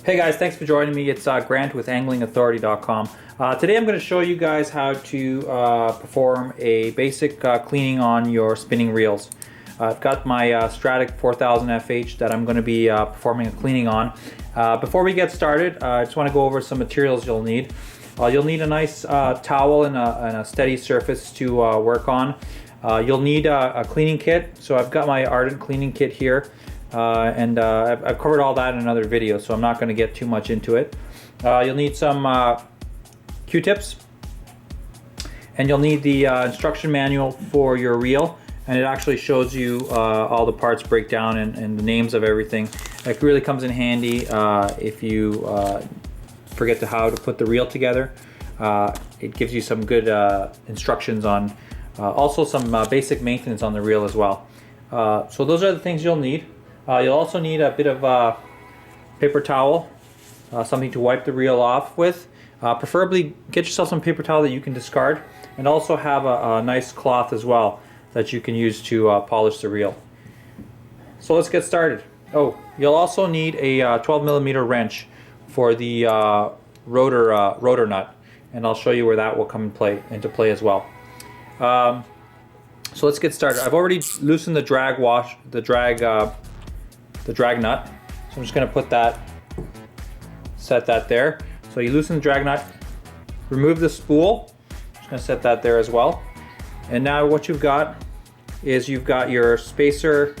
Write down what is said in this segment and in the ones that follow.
Hey guys, thanks for joining me. It's Grant with AnglingAuthority.com. Today I'm going to show you guys how to perform a basic cleaning on your spinning reels. I've got my Stratic 4000 FH that I'm going to be performing a cleaning on. Before we get started, I just want to go over some materials you'll need. You'll need a nice towel and a steady surface to work on. You'll need a cleaning kit. So I've got my Ardent cleaning kit here. I've covered all that in another video, so I'm not going to get too much into it. You'll need some Q-tips, and you'll need the instruction manual for your reel, and it actually shows you all the parts breakdown and the names of everything. It really comes in handy if you forget how to put the reel together. It gives you some good instructions on also some basic maintenance on the reel as well. So those are the things you'll need. You'll also need a bit of paper towel, something to wipe the reel off with. Preferably get yourself some paper towel that you can discard, and also have a nice cloth as well that you can use to polish the reel. So let's get started. Oh, you'll also need a 12mm wrench for the rotor nut, and I'll show you where that will come into play as well. So let's get started. I've already loosened the drag nut, so I'm just going to set that there. So you loosen the drag nut, remove the spool, I'm just going to set that there as well. And now what you've got is you've got your spacer,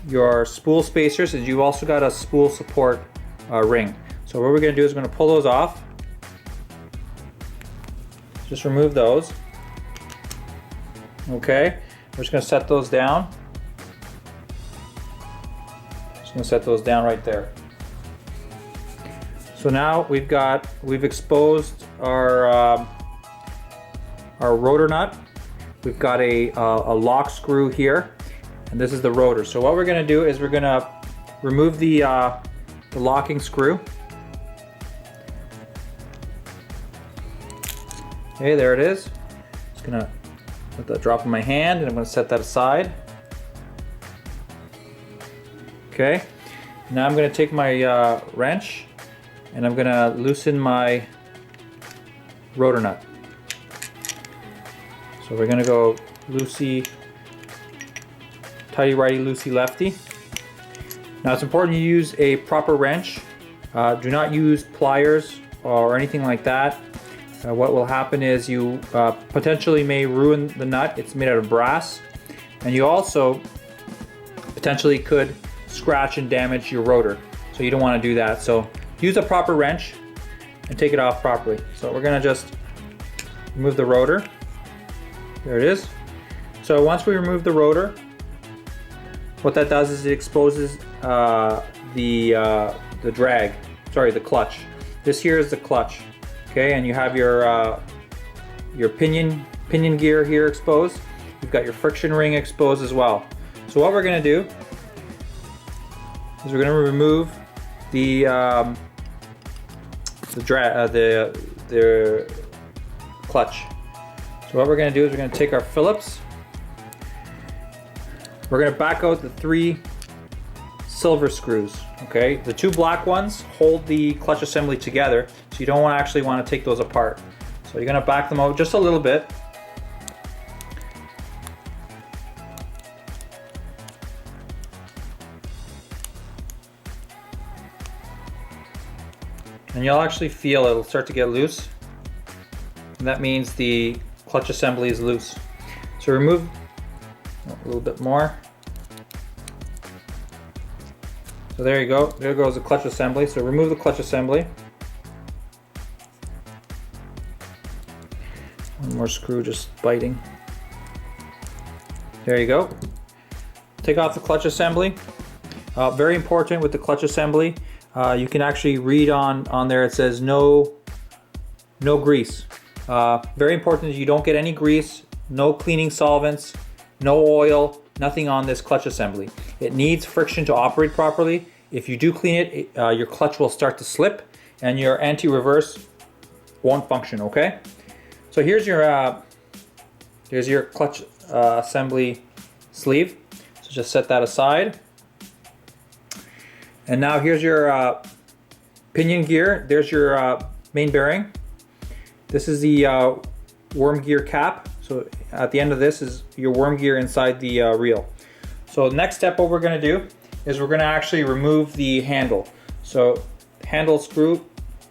your spool spacers, and you've also got a spool support ring. So what we're going to do is we're going to pull those off. Just remove those. Okay, we're just going to set those down. Just going to set those down right there. So now we've exposed our rotor nut. We've got a lock screw here, and this is the rotor. So what we're going to do is we're going to remove the locking screw. Okay, there it is. Just going to let that drop in my hand, and I'm going to set that aside. Okay, now I'm going to take my wrench, and I'm going to loosen my rotor nut. So we're going to go loosey, tighty righty, loosey lefty. Now it's important you use a proper wrench. Do not use pliers or anything like that. What will happen is you potentially may ruin the nut. It's made out of brass, and you also potentially could scratch and damage your rotor. So you don't want to do that. So use a proper wrench and take it off properly. So we're going to just remove the rotor. There it is. So once we remove the rotor, what that does is it exposes the clutch. This here is the clutch. Okay, and you have your pinion gear here exposed. You've got your friction ring exposed as well. So what we're going to do is we're going to remove the clutch. So what we're going to do is we're going to take our Phillips. We're going to back out the 3 silver screws. Okay, the 2 black ones hold the clutch assembly together, so you don't actually want to take those apart. So you're going to back them out just a little bit. And you'll actually feel it'll start to get loose, and that means the clutch assembly is loose. So remove a little bit more. So there you go, there goes the clutch assembly. So remove the clutch assembly. One more screw just biting. There you go. Take off the clutch assembly. Very important with the clutch assembly. You can actually read on there, it says no grease. Very important is you don't get any grease, no cleaning solvents, no oil, nothing on this clutch assembly. It needs friction to operate properly. If you do clean it, your clutch will start to slip and your anti-reverse won't function, okay? So here's your clutch assembly sleeve. So just set that aside. And now here's your pinion gear, there's your main bearing. This is the worm gear cap. So at the end of this is your worm gear inside the reel. So next step, what we're going to do is we're going to actually remove the handle. So handle screw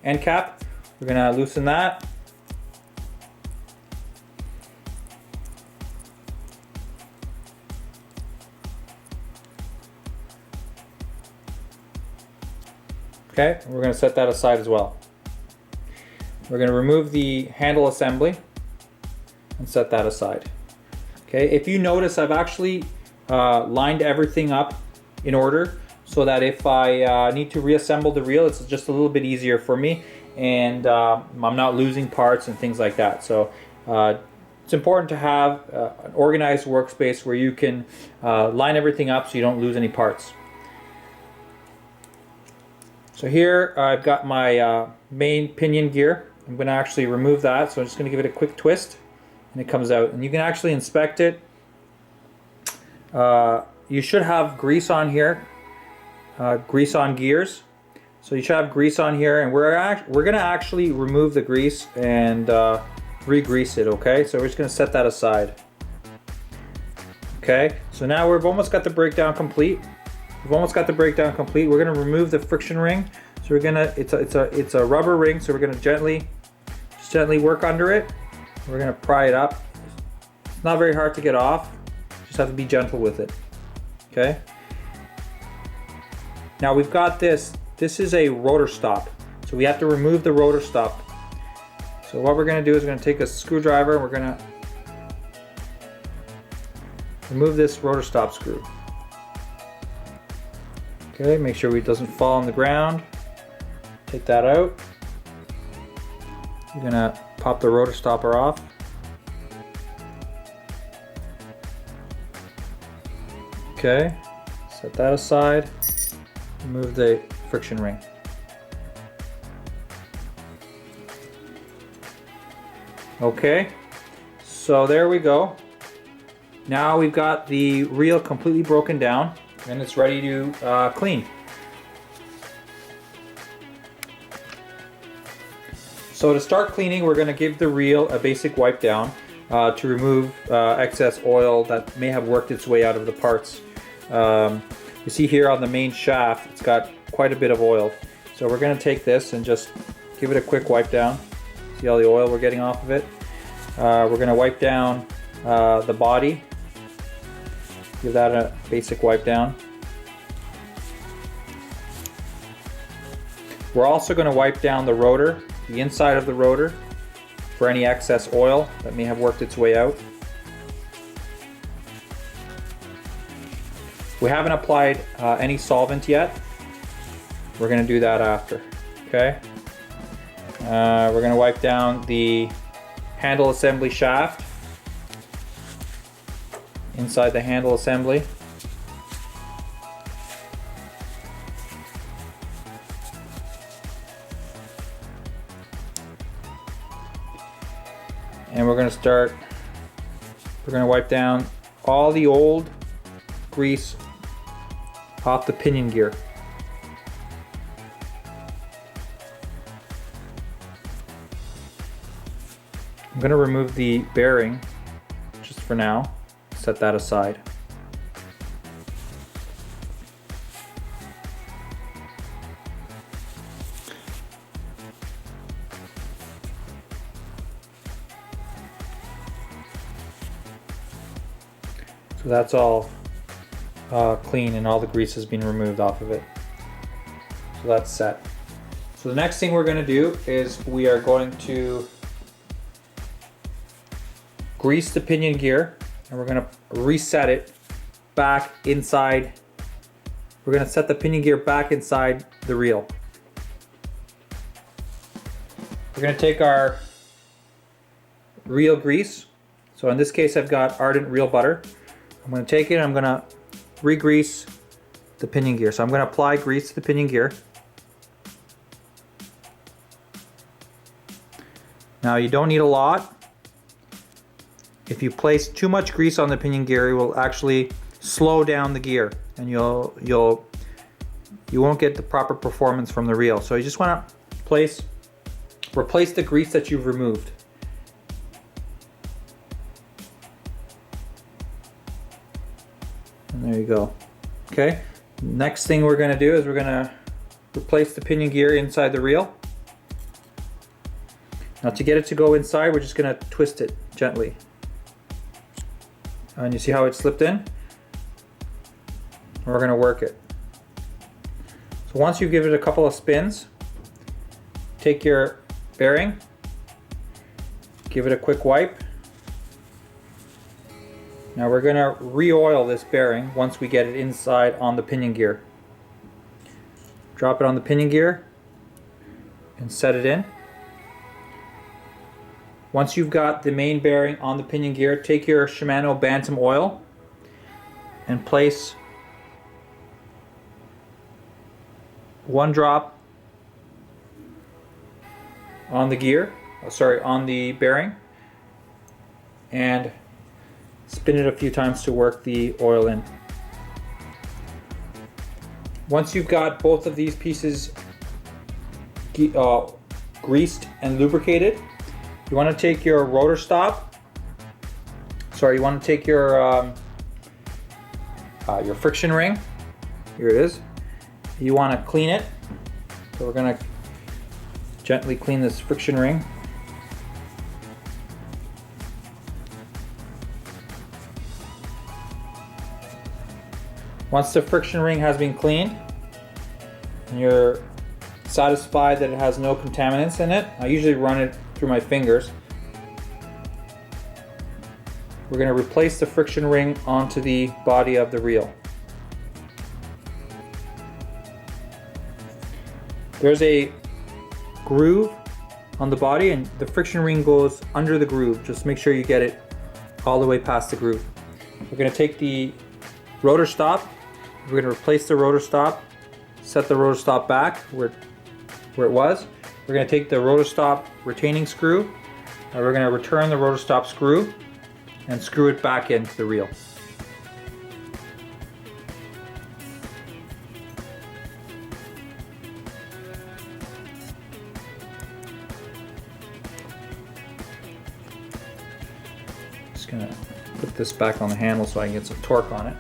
end cap, we're going to loosen that. Okay, we're going to set that aside as well. We're going to remove the handle assembly and set that aside. Okay, if you notice, I've actually lined everything up in order so that if I need to reassemble the reel, it's just a little bit easier for me, and I'm not losing parts and things like that. So it's important to have an organized workspace where you can line everything up so you don't lose any parts. So here I've got my main pinion gear. I'm going to actually remove that, so I'm just going to give it a quick twist and it comes out, and you can actually inspect it. You should have grease on here, grease on gears. So you should have grease on here, and we're going to actually remove the grease and re-grease it. Okay, so we're just going to set that aside. Okay, so now we've almost got the breakdown complete. We've almost got the breakdown complete. We're going to remove the friction ring. So we're gonna, it's a rubber ring, so we're going to gently work under it. We're going to pry it up. It's not very hard to get off. Just have to be gentle with it. Okay. Now we've got this. This is a rotor stop, so we have to remove the rotor stop. So what we're going to do is we're going to take a screwdriver and we're going to remove this rotor stop screw. Okay, make sure it doesn't fall on the ground. Take that out. You're gonna pop the rotor stopper off. Okay, set that aside. Remove the friction ring. Okay, so there we go. Now we've got the reel completely broken down and it's ready to clean. So to start cleaning, we're going to give the reel a basic wipe down to remove excess oil that may have worked its way out of the parts. You see here on the main shaft, it's got quite a bit of oil. So we're going to take this and just give it a quick wipe down. See all the oil we're getting off of it? We're going to wipe down the body. Give that a basic wipe down. We're also going to wipe down the rotor, the inside of the rotor, for any excess oil that may have worked its way out. We haven't applied any solvent yet. We're going to do that after. Okay. We're going to wipe down the handle assembly shaft. Inside the handle assembly. And we're going to wipe down all the old grease off the pinion gear. I'm going to remove the bearing just for now. Set that aside. So that's all clean and all the grease has been removed off of it. So that's set. So the next thing we're going to do is we are going to grease the pinion gear, and we're going to reset it back inside. We're going to set the pinion gear back inside the reel. We're going to take our reel grease. So in this case I've got Ardent reel butter. I'm going to take it and I'm going to re-grease the pinion gear. So I'm going to apply grease to the pinion gear. Now you don't need a lot. If you place too much grease on the pinion gear, it will actually slow down the gear, and you'll you won't get the proper performance from the reel. So you just want to replace the grease that you've removed. And there you go. Okay, next thing we're going to do is we're going to replace the pinion gear inside the reel. Now to get it to go inside, we're just going to twist it gently. And you see how it slipped in? We're going to work it. So once you give it a couple of spins, take your bearing, give it a quick wipe. Now we're going to re-oil this bearing once we get it inside on the pinion gear. Drop it on the pinion gear and set it in. Once you've got the main bearing on the pinion gear, take your Shimano Bantam oil and place 1 drop on the gear, on the bearing, and spin it a few times to work the oil in. Once you've got both of these pieces greased and lubricated, you want to take your rotor stop. You want to take your friction ring. Here it is. You want to clean it. So we're going to gently clean this friction ring. Once the friction ring has been cleaned and you're satisfied that it has no contaminants in it, I usually run it through my fingers. We're going to replace the friction ring onto the body of the reel. There's a groove on the body and the friction ring goes under the groove. Just make sure you get it all the way past the groove. We're going to take the rotor stop. We're going to replace the rotor stop, set the rotor stop back where it was. We're going to take the rotor stop retaining screw and we're going to return the rotor stop screw and screw it back into the reel. Just going to put this back on the handle so I can get some torque on it.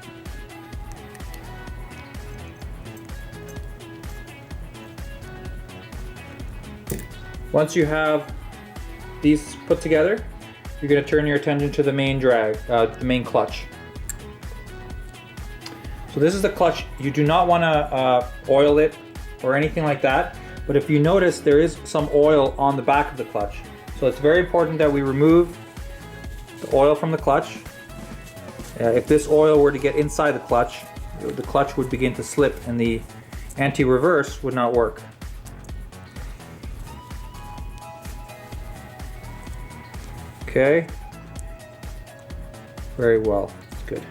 Once you have these put together, you're going to turn your attention to the main the main clutch. So this is the clutch. You do not want to oil it or anything like that, but if you notice there is some oil on the back of the clutch. So it's very important that we remove the oil from the clutch. If this oil were to get inside the clutch would begin to slip and the anti-reverse would not work. Okay, very well, good.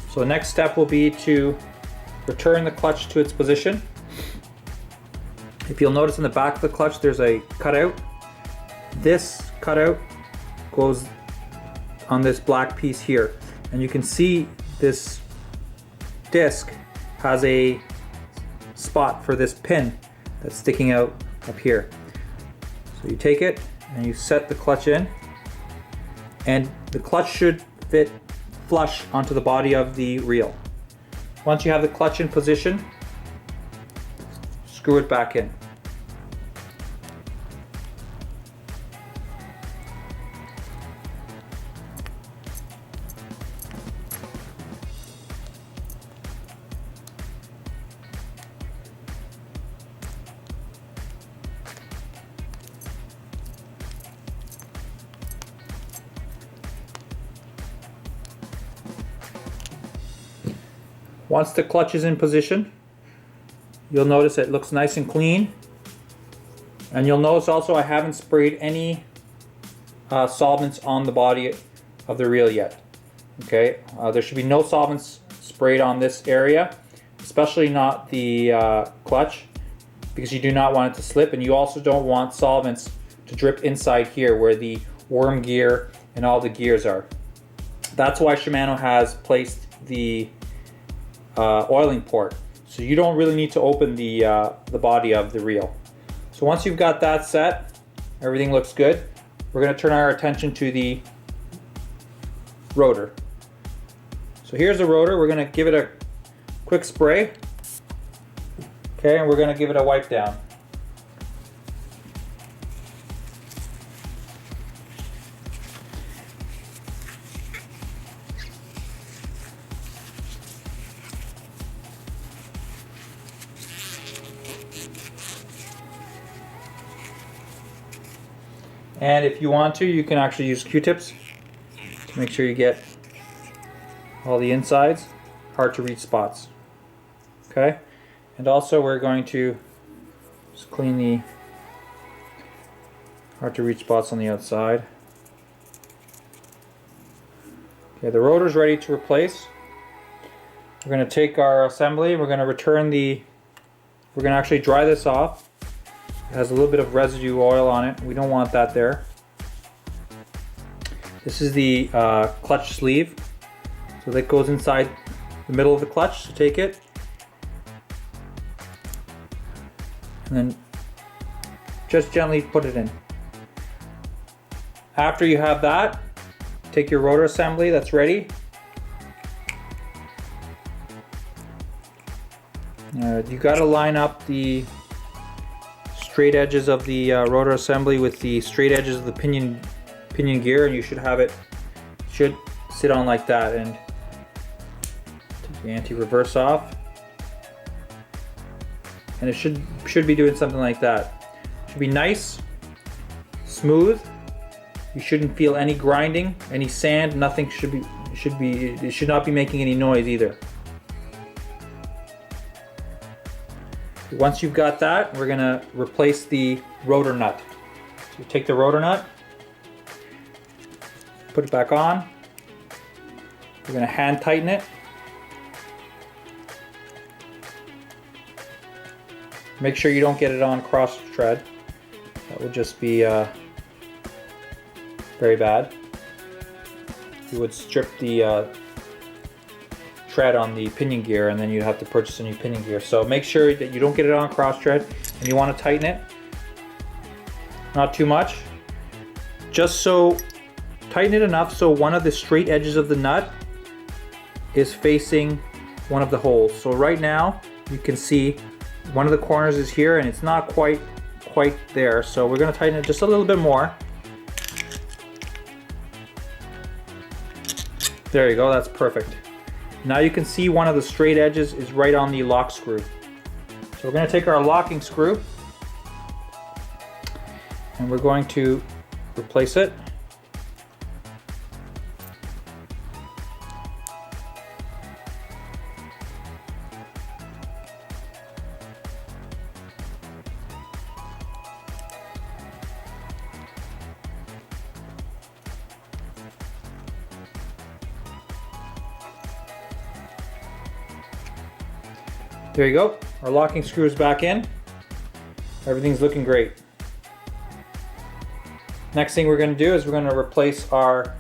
So the next step will be to return the clutch to its position. If you'll notice in the back of the clutch there's a cutout. This cutout goes on this black piece here, and you can see this disc has a spot for this pin that's sticking out up here. So you take it and you set the clutch in, and the clutch should fit flush onto the body of the reel. Once you have the clutch in position, screw it back in. Once the clutch is in position, you'll notice it looks nice and clean. And you'll notice also I haven't sprayed any solvents on the body of the reel yet. Okay, there should be no solvents sprayed on this area, especially not the clutch, because you do not want it to slip, and you also don't want solvents to drip inside here where the worm gear and all the gears are. That's why Shimano has placed the oiling port, So you don't really need to open the body of the reel. So once you've got that set, everything looks good, we're going to turn our attention to the rotor. So here's the rotor. We're going to give it a quick spray. Okay, and we're going to give it a wipe down. And if you want to, you can actually use Q-tips to make sure you get all the insides, hard to reach spots. Okay, and also we're going to just clean the hard to reach spots on the outside. Okay, the rotor's ready to replace. We're going to take our assembly, we're going to return the, we're going to actually dry this off. It has a little bit of residue oil on it. We don't want that there. This is the clutch sleeve. So that goes inside the middle of the clutch. So take it. And then just gently put it in. After you have that, take your rotor assembly that's ready. You got to line up the straight edges of the rotor assembly with the straight edges of the pinion gear, and you should have it should sit on like that. And take the anti-reverse off, and it should be doing something like that. It should be nice, smooth. You shouldn't feel any grinding, any sand. Nothing it should not be making any noise either. Once you've got that, we're going to replace the rotor nut. So you take the rotor nut, put it back on. We're going to hand tighten it. Make sure you don't get it on cross tread. That would just be very bad. You would strip the tread on the pinion gear, and then you'd have to purchase a new pinion gear. So make sure that you don't get it on cross tread, and you want to tighten it. Not too much. Just so, tighten it enough so one of the straight edges of the nut is facing one of the holes. So right now you can see one of the corners is here and it's not quite there. So we're going to tighten it just a little bit more. There you go, that's perfect. Now you can see one of the straight edges is right on the lock screw. So we're going to take our locking screw and we're going to replace it. There you go, our locking screw is back in. Everything's looking great. Next thing we're going to do is we're going to replace our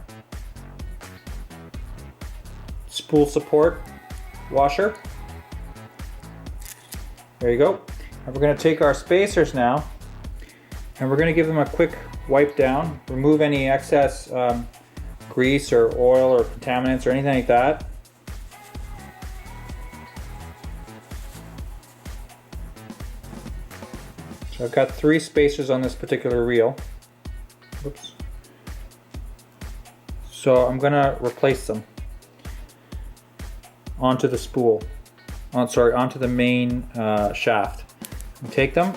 spool support washer. There you go. And we're going to take our spacers now and we're going to give them a quick wipe down, remove any excess grease or oil or contaminants or anything like that. So I've got 3 spacers on this particular reel. Oops. So I'm gonna replace them onto the spool. Onto the main shaft. And take them,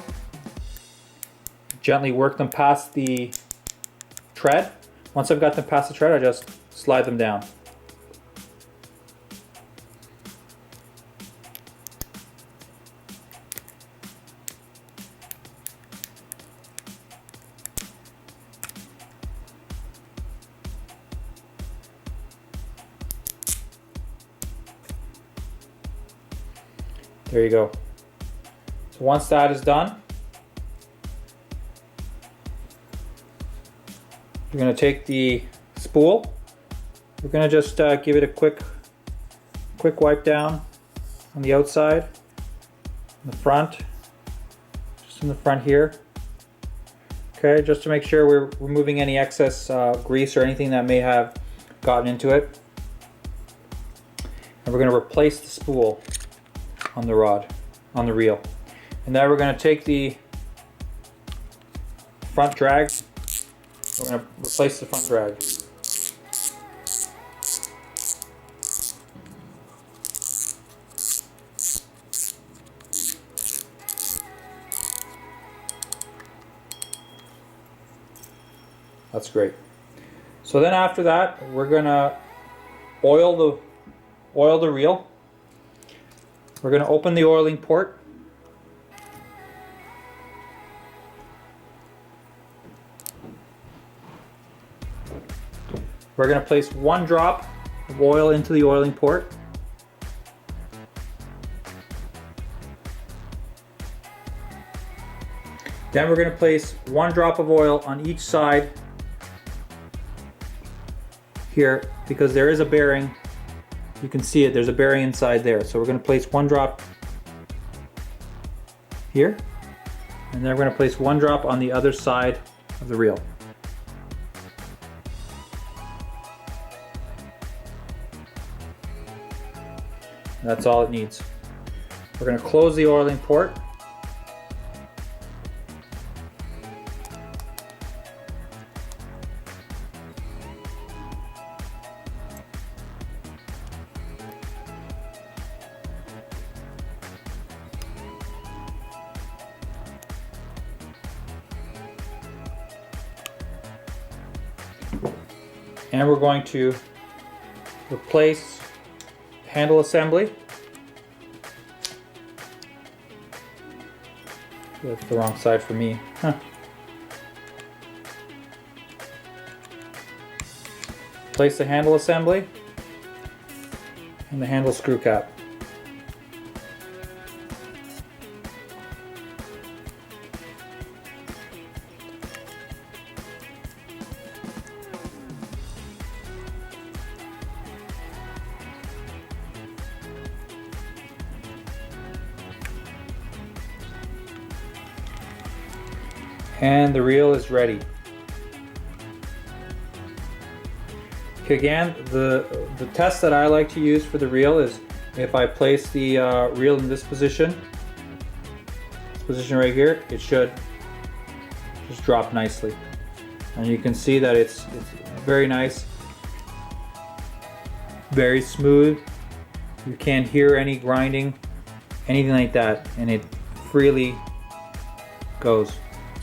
gently work them past the tread. Once I've got them past the tread, I just slide them down. There you go. So once that is done, you're going to take the spool. We're going to just give it a quick wipe down on the outside. in the front, just in the front here. Okay, just to make sure we're removing any excess grease or anything that may have gotten into it. And we're going to replace the spool on the rod, on the reel. And now we're going to take the front drag, we're going to replace the front drag. That's great. So then after that, we're gonna oil the reel. We're gonna open the oiling port. We're gonna place 1 drop of oil into the oiling port. Then we're gonna place 1 drop of oil on each side here, because there is a bearing. You can see it, there's a bearing inside there. So we're going to place 1 drop here, and then we're going to place 1 drop on the other side of the reel. That's all it needs. We're going to close the oiling port. And we're going to replace handle assembly. That's the wrong side for me. Place the handle assembly and the handle screw cap. And the reel is ready. Okay, again, the test that I like to use for the reel is if I place the reel in this position right here, it should just drop nicely. And you can see that it's very nice, very smooth. You can't hear any grinding, anything like that, and it freely goes.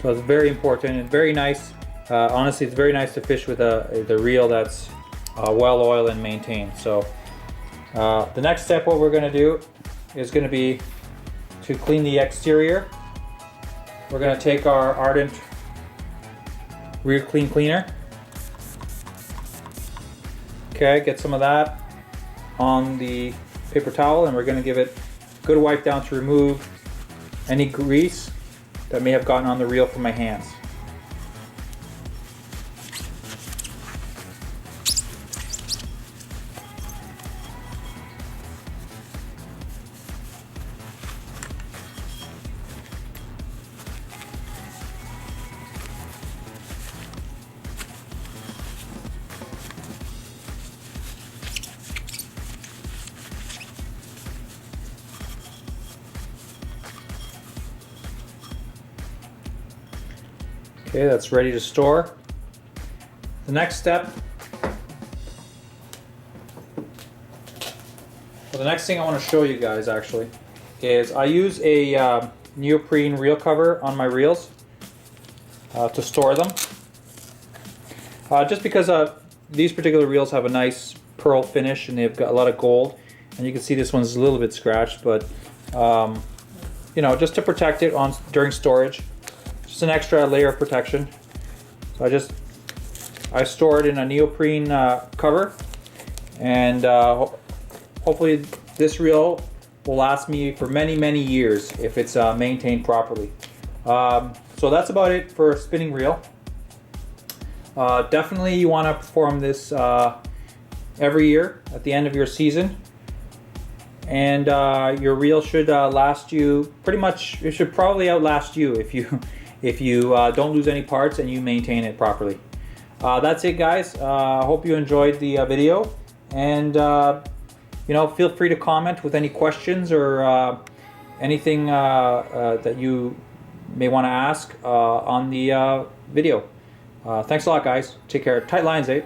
So it's very important and very nice. Honestly, it's very nice to fish with the reel that's well oiled and maintained. So the next step, what we're going to do is going to be to clean the exterior. We're going to take our Ardent Rear Clean Cleaner. Okay, get some of that on the paper towel, and we're going to give it a good wipe down to remove any grease that may have gotten on the reel from my hands. Okay, that's ready to store. The next step, the next thing I want to show you guys actually is I use a neoprene reel cover on my reels to store them. Just because these particular reels have a nice pearl finish and they've got a lot of gold, and you can see this one's a little bit scratched, but you know, just to protect it during storage. Just an extra layer of protection. So I store it in a neoprene cover, and hopefully this reel will last me for many years if it's maintained properly. So that's about it for a spinning reel. Definitely you want to perform this every year at the end of your season. and your reel should last you pretty much. It should probably outlast you if you don't lose any parts and you maintain it properly. That's it, guys. Hope you enjoyed the video, and feel free to comment with any questions or anything that you may want to ask on the video. Thanks a lot, guys. Take care. Tight lines, eh?